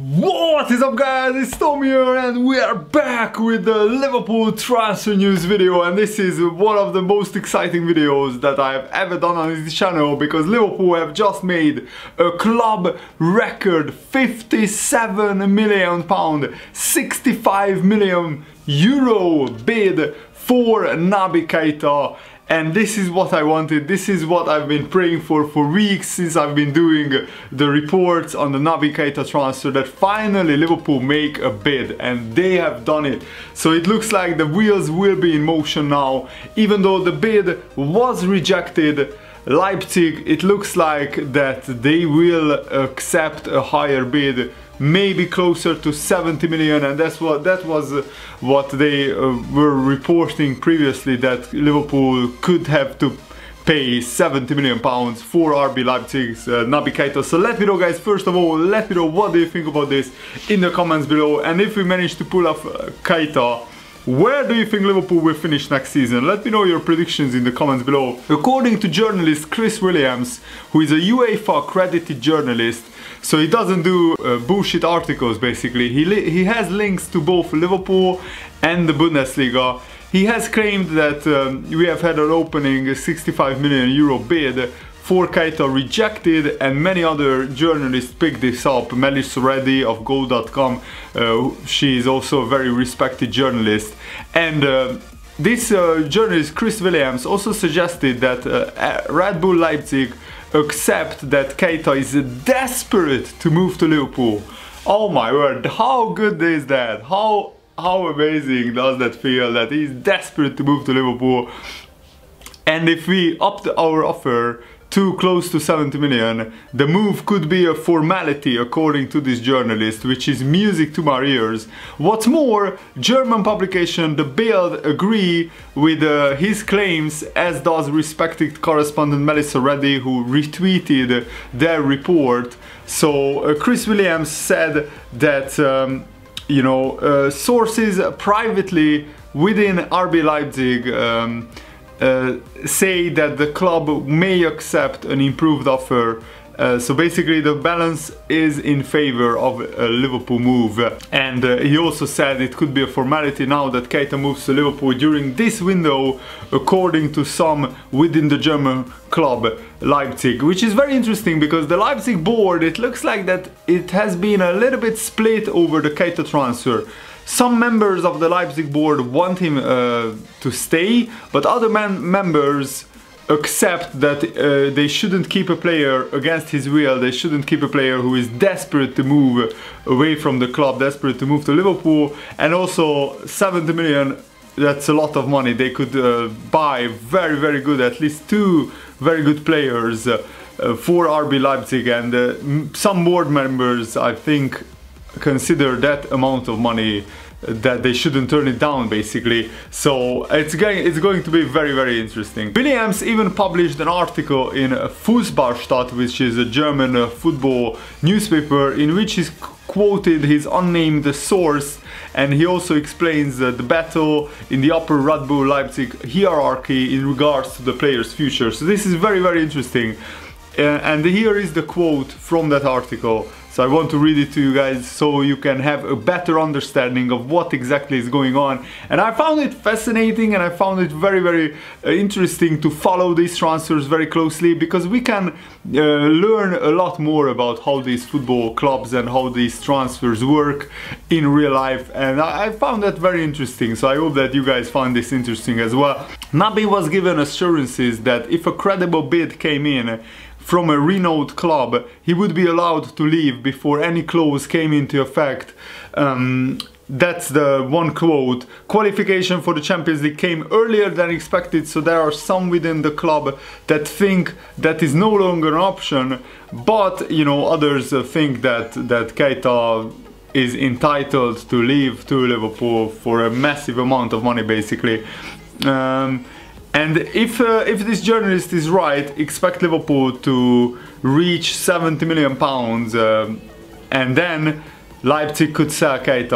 What is up, guys? It's Tom here and we are back with the Liverpool transfer news video, and this is one of the most exciting videos that I've ever done on this channel because Liverpool have just made a club record £57 million, 65 million euro bid for Naby Keita. And this is what I wanted, this is what I've been praying for weeks since I've been doing the reports on the Naby Keita transfer, that finally Liverpool make a bid, and they have done it. So it looks like the wheels will be in motion now. Even though the bid was rejected, Leipzig, it looks like that they will accept a higher bid, maybe closer to 70 million, and that was what they were reporting previously, that Liverpool could have to pay 70 million pounds for RB Leipzig's Naby Keita. So let me know, guys, first of all, let me know what do you think about this in the comments below, and if we manage to pull off Keita, where do you think Liverpool will finish next season? Let me know your predictions in the comments below. According to journalist Chris Williams, who is a UEFA accredited journalist, so he doesn't do bullshit articles basically, he has links to both Liverpool and the Bundesliga. He has claimed that we have had an opening 65 million euro bid for Keita rejected, and many other journalists picked this up. Melissa Reddy of Goal.com, she is also a very respected journalist, and this journalist Chris Williams also suggested that Red Bull Leipzig accept that Keita is desperate to move to Liverpool. Oh my word, how good is that? How amazing does that feel, that he's desperate to move to Liverpool? And if we upped our offer to close to 70 million, the move could be a formality according to this journalist, which is music to my ears. What's more, German publication The Bild agree with his claims, as does respected correspondent Melissa Reddy, who retweeted their report. So Chris Williams said that sources privately within RB Leipzig say that the club may accept an improved offer. So basically the balance is in favor of a Liverpool move, and he also said it could be a formality now that Keita moves to Liverpool during this window, according to some within the German club Leipzig, which is very interesting because the Leipzig board, it looks like that it has been a little bit split over the Keita transfer. Some members of the Leipzig board want him to stay, but other members accept that they shouldn't keep a player against his will. They shouldn't keep a player who is desperate to move away from the club, desperate to move to Liverpool. And also 70 million, that's a lot of money. They could buy very good, at least two very good players for RB Leipzig, and some board members, I think, consider that amount of money that they shouldn't turn it down basically. So it's going to be very interesting. Williams even published an article in Fußballstadt, which is a German football newspaper, in which he quoted his unnamed source, and he also explains the battle in the upper Red Bull Leipzig hierarchy in regards to the player's future. So this is very interesting, and here is the quote from that article. So I want to read it to you guys so you can have a better understanding of what exactly is going on. And I found it fascinating, and I found it very interesting to follow these transfers very closely, because we can learn a lot more about how these football clubs and how these transfers work in real life, and I found that very interesting. So I hope that you guys found this interesting as well. Naby was given assurances that if a credible bid came in from a renowned club, he would be allowed to leave before any clause came into effect. That's the one quote. Qualification for the Champions League came earlier than expected, so there are some within the club that think that is no longer an option, but others think that Keita is entitled to leave to Liverpool for a massive amount of money basically. And if this journalist is right, expect Liverpool to reach 70 million pounds, and then Leipzig could sell Keita.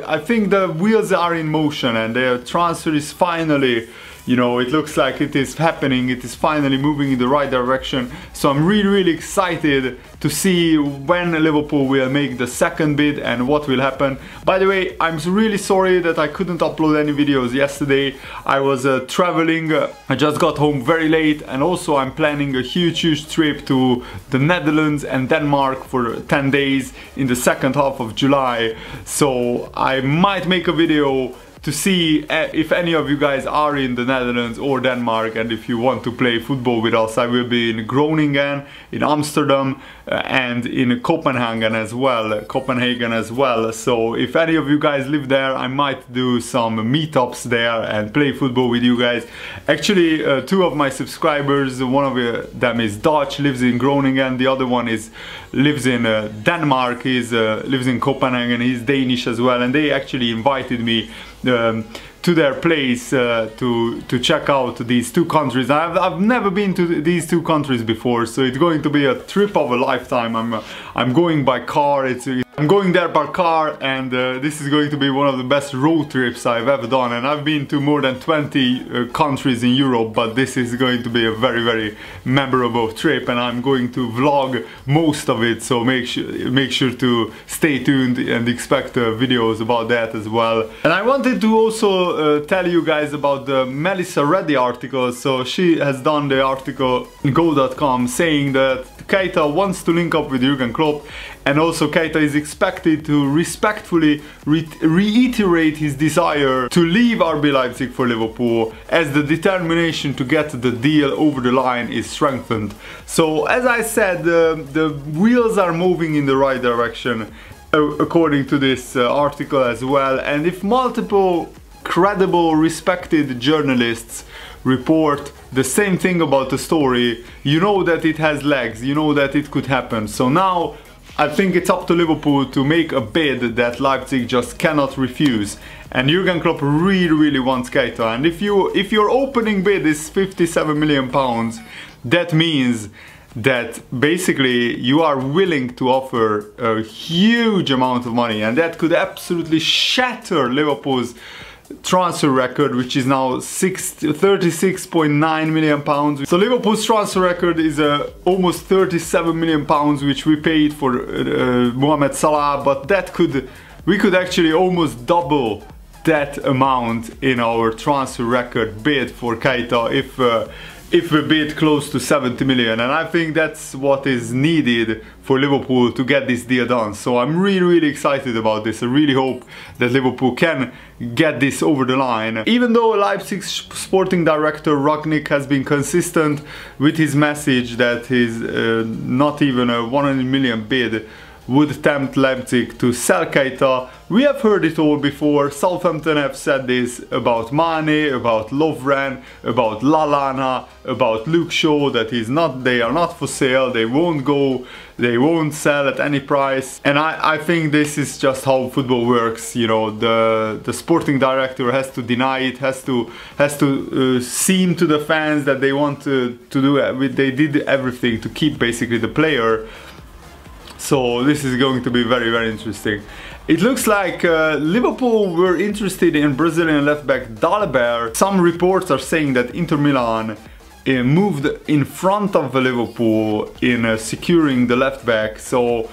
I think the wheels are in motion, and their transfer is finally You know, it looks like it is happening, it is finally moving in the right direction. So I'm really excited to see when Liverpool will make the second bid and what will happen. By the way, I'm really sorry that I couldn't upload any videos yesterday. I was traveling, I just got home very late, and also I'm planning a huge trip to the Netherlands and Denmark for 10 days in the second half of July. So I might make a video to see if any of you guys are in the Netherlands or Denmark, and if you want to play football with us. I will be in Groningen, in Amsterdam, and in Copenhagen as well. So if any of you guys live there, I might do some meetups there and play football with you guys. Actually, two of my subscribers, one of them is Dutch, lives in Groningen, the other one lives in Denmark, lives in Copenhagen, he's Danish as well, and they actually invited me to their place to check out these two countries. I've never been to these two countries before, so it's going to be a trip of a lifetime. I'm going by car. I'm going there by car, and this is going to be one of the best road trips I've ever done. And I've been to more than 20 countries in Europe, but this is going to be a very memorable trip, and I'm going to vlog most of it. So make sure to stay tuned and expect videos about that as well. And I wanted to also tell you guys about the Melissa Reddy article. So she has done the article in Go.com saying that Keita wants to link up with Jurgen Klopp, and also Keita is expected to respectfully reiterate his desire to leave RB Leipzig for Liverpool, as the determination to get the deal over the line is strengthened. So as I said, the wheels are moving in the right direction according to this article as well. And if multiple credible, respected journalists report the same thing about the story, you know that it has legs, you know that it could happen. So now I think it's up to Liverpool to make a bid that Leipzig just cannot refuse. And Jurgen Klopp really wants Keita. And if your opening bid is £57 million, that means that basically you are willing to offer a huge amount of money, and that could absolutely shatter Liverpool's transfer record, which is now £36.9 million. So Liverpool's transfer record is almost £37 million, which we paid for Mohamed Salah, but we could actually almost double that amount in our transfer record bid for Keita if we bid close to 70 million, and I think that's what is needed for Liverpool to get this deal done. So I'm really excited about this. I really hope that Liverpool can get this over the line. Even though Leipzig's sporting director Rangnick has been consistent with his message that his not even a 100 million bid would tempt Leipzig to sell Keita, we have heard it all before. Southampton have said this about Mane, about Lovren, about Lallana, about Luke Shaw, that they are not for sale, they won't sell at any price. And I think this is just how football works. You know, the sporting director has to deny it, has to seem to the fans that they want to do it. They did everything to keep basically the player. So this is going to be very interesting. It looks like Liverpool were interested in Brazilian left-back Dalbert. Some reports are saying that Inter Milan moved in front of Liverpool in securing the left-back. So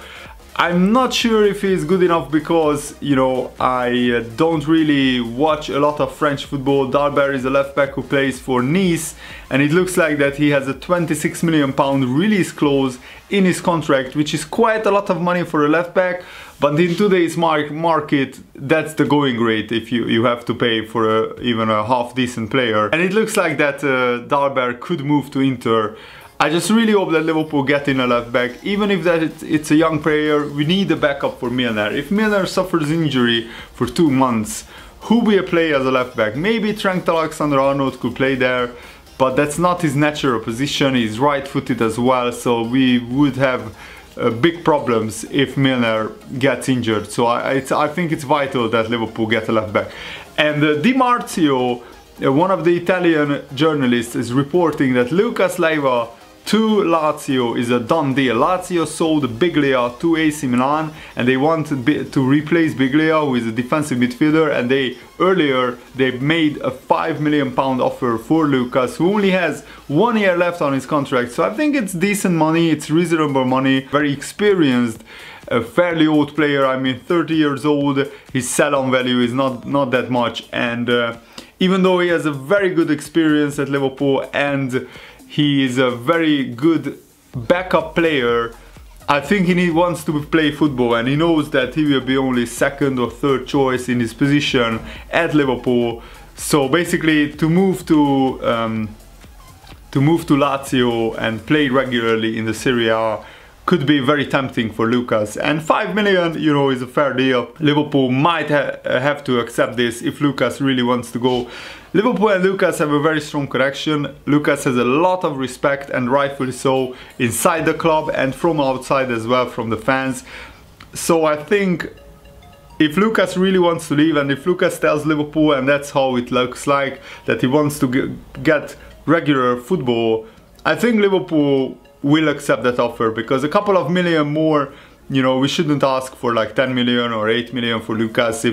I'm not sure if he's good enough, because, you know, I don't really watch a lot of French football. Dalbert is a left-back who plays for Nice, and it looks like that he has a £26 million release clause in his contract, which is quite a lot of money for a left-back. But in today's market, that's the going rate if you have to pay for even a half-decent player. And it looks like that Dalbert could move to Inter. I just really hope that Liverpool get in a left back. Even if it's a young player, we need a backup for Milner. If Milner suffers injury for 2 months, who will play as a left back? Maybe Trent Alexander-Arnold could play there, but that's not his natural position. He's right-footed as well, so we would have big problems if Milner gets injured. So I think it's vital that Liverpool get a left back. And Di Marzio, one of the Italian journalists, is reporting that Lucas Leiva to Lazio is a done deal. Lazio sold Biglia to AC Milan and they wanted to replace Biglia, who is a defensive midfielder, and earlier they made a £5 million offer for Lucas, who only has 1 year left on his contract. So I think it's decent money, it's reasonable money, very experienced, a fairly old player. I mean, 30 years old, his sell-on value is not that much, and even though he has a very good experience at Liverpool and he is a very good backup player, I think he wants to play football, and he knows that he will be only second or third choice in his position at Liverpool. So basically, to move to Lazio and play regularly in the Serie A could be very tempting for Lucas, and 5 million, you know, is a fair deal. Liverpool might have to accept this if Lucas really wants to go. Liverpool and Lucas have a very strong connection. Lucas has a lot of respect, and rightfully so, inside the club and from outside as well, from the fans. So I think if Lucas really wants to leave, and if Lucas tells Liverpool, and that's how it looks like, that he wants to get regular football, I think Liverpool will accept that offer, because a couple of million more, you know, we shouldn't ask for like 10 million or 8 million for Lucas.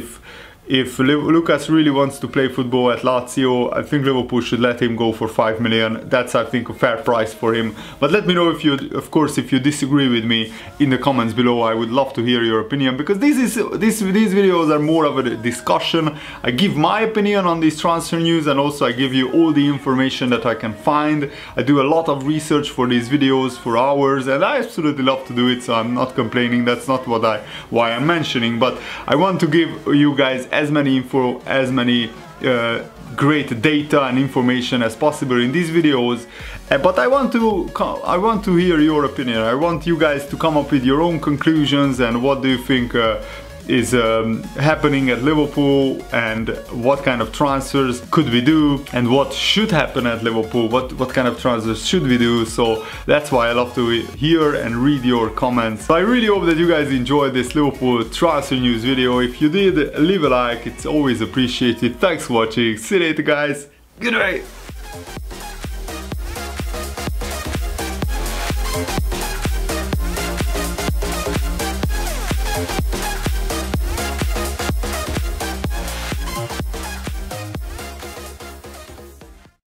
If Lucas really wants to play football at Lazio, I think Liverpool should let him go for 5 million. That's, I think, a fair price for him. But let me know if you, of course, if you disagree with me in the comments below. I would love to hear your opinion, because these videos are more of a discussion. I give my opinion on these transfer news, and also I give you all the information that I can find. I do a lot of research for these videos for hours, and I absolutely love to do it, so I'm not complaining. That's not why I'm mentioning, but I want to give you guys as many great data and information as possible in these videos, but I want to hear your opinion. I want you guys to come up with your own conclusions, and what do you think is happening at Liverpool, and what kind of transfers could we do, and what should happen at Liverpool, what kind of transfers should we do. So that's why I love to hear and read your comments. So I really hope that you guys enjoyed this Liverpool transfer news video. If you did, leave a like, it's always appreciated. Thanks for watching, see you later guys, good night.